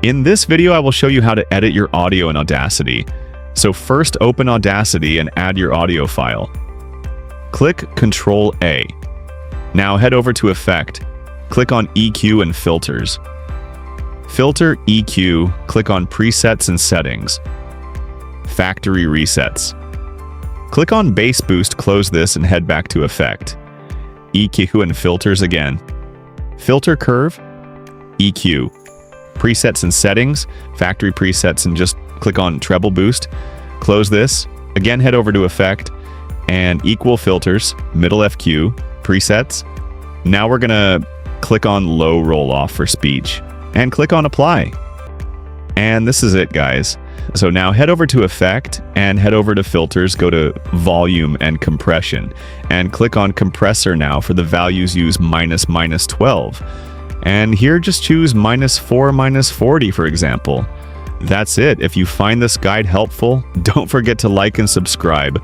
In this video, I will show you how to edit your audio in Audacity. So first open Audacity and add your audio file. Click Ctrl A. Now head over to Effect. Click on EQ and Filters. Filter EQ, click on Presets and Settings. Factory Resets. Click on Bass Boost, close this and head back to Effect. EQ and Filters again. Filter Curve, EQ. Presets and Settings, Factory Presets, and just click on Treble Boost. Close this. Again, head over to Effect and Equal Filters, Middle FQ, Presets. Now we're gonna click on Low Roll Off for speech and click on Apply. And this is it, guys. So now head over to Effect and head over to Filters, go to Volume and Compression, and click on Compressor now for the values use -12. And here just choose -4, -40, for example. That's it. If you find this guide helpful, don't forget to like and subscribe.